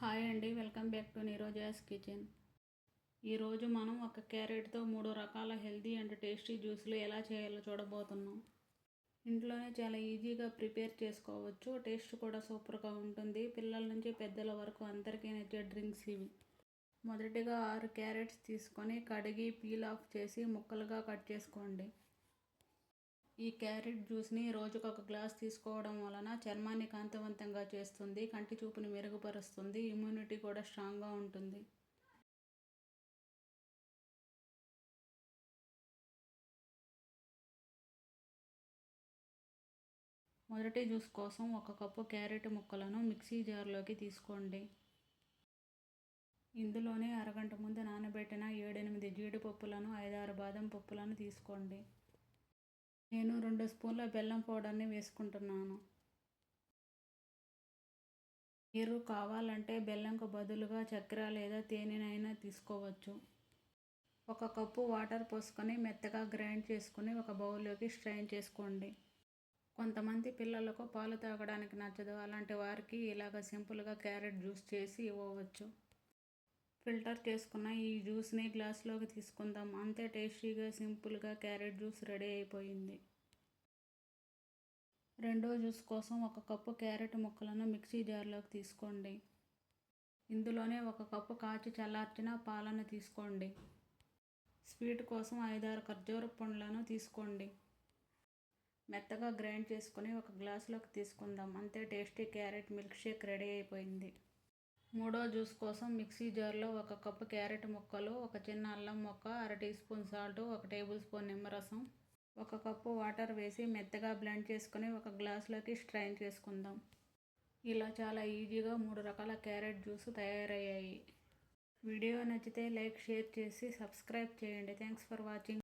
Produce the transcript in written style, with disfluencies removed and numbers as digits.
Hi అండి, welcome back to నీరోజాస్ kitchen. ఈరోజు మనం ఒక క్యారెట్తో 3 రకాల హెల్తీ అండ్ టేస్టీ జ్యూస్లు ఎలా చేయాలో చూడబోతున్నాం. ఇంట్లోనే చాలా ఈజీగా ప్రిపేర్ చేసుకోవచ్చు. టేస్ట్ కూడా సూపర్గా ఉంటుంది. పిల్లల నుంచి పెద్దల వరకు అందరికీ నచ్చే డ్రింక్స్ ఇవి. మొదటిగా 6 క్యారెట్స్ తీసుకొని కడిగి పీల్ ఆఫ్ చేసి ముక్కలుగా కట్ చేసుకోండి. ఈ క్యారెట్ జ్యూస్ని రోజుకు 1 గ్లాస్ తీసుకోవడం వలన చర్మాన్ని కాంతివంతంగా చేస్తుంది, కంటి చూపుని మెరుగుపరుస్తుంది, ఇమ్యూనిటీ కూడా స్ట్రాంగ్గా ఉంటుంది. మొదటి జ్యూస్ కోసం 1 కప్పు క్యారెట్ ముక్కలను మిక్సీ జార్లోకి తీసుకోండి. ఇందులోనే అరగంట ముందు నానబెట్టిన 7-8 జీడిపప్పులను, 5-6 బాదం పప్పులను తీసుకోండి. నేను 2 స్పూన్ల బెల్లం పౌడర్ని వేసుకుంటున్నాను. మీరు కావాలంటే బెల్లంకు బదులుగా చక్కెర లేదా తేనెనైనా తీసుకోవచ్చు. 1 కప్పు వాటర్ పోసుకొని మెత్తగా గ్రైండ్ చేసుకుని ఒక బౌల్లోకి స్ట్రెయిన్ చేసుకోండి. కొంతమంది పిల్లలకు పాలు తాగడానికి నచ్చదు. అలాంటి వారికి ఇలాగ సింపుల్గా క్యారెట్ జ్యూస్ చేసి ఇవ్వవచ్చు. ఫిల్టర్ చేసుకున్న ఈ జ్యూస్ని గ్లాస్లోకి తీసుకుందాం. అంతే, టేస్టీగా సింపుల్గా క్యారెట్ జ్యూస్ రెడీ అయిపోయింది. రెండో జ్యూస్ కోసం 1 కప్పు క్యారెట్ ముక్కలను మిక్సీ జార్లోకి తీసుకోండి. ఇందులోనే 1 కప్పు కాచి చల్లార్చిన పాలను తీసుకోండి. స్వీట్ కోసం 5-6 ఖర్జూర పండ్లను తీసుకోండి. మెత్తగా గ్రైండ్ చేసుకుని ఒక గ్లాసులోకి తీసుకుందాం. అంతే, tasty carrot milk shake ready అయిపోయింది. మూడో జ్యూస్ కోసం మిక్సీ జార్లో 1 కప్పు క్యారెట్ ముక్కలు, 1 చిన్న అల్లం ముక్క, అర teaspoon salt, 1 tablespoon నిమ్మరసం, 1 కప్పు వాటర్ వేసి మెత్తగా బ్లెండ్ చేసుకుని ఒక గ్లాసులోకి స్ట్రెయిన్ చేసుకుందాం. ఇలా చాలా ఈజీగా 3 రకాల క్యారెట్ జ్యూస్ తయారయ్యాయి. వీడియో నచ్చితే లైక్, షేర్ చేసి సబ్స్క్రైబ్ చేయండి. Thanks for watching.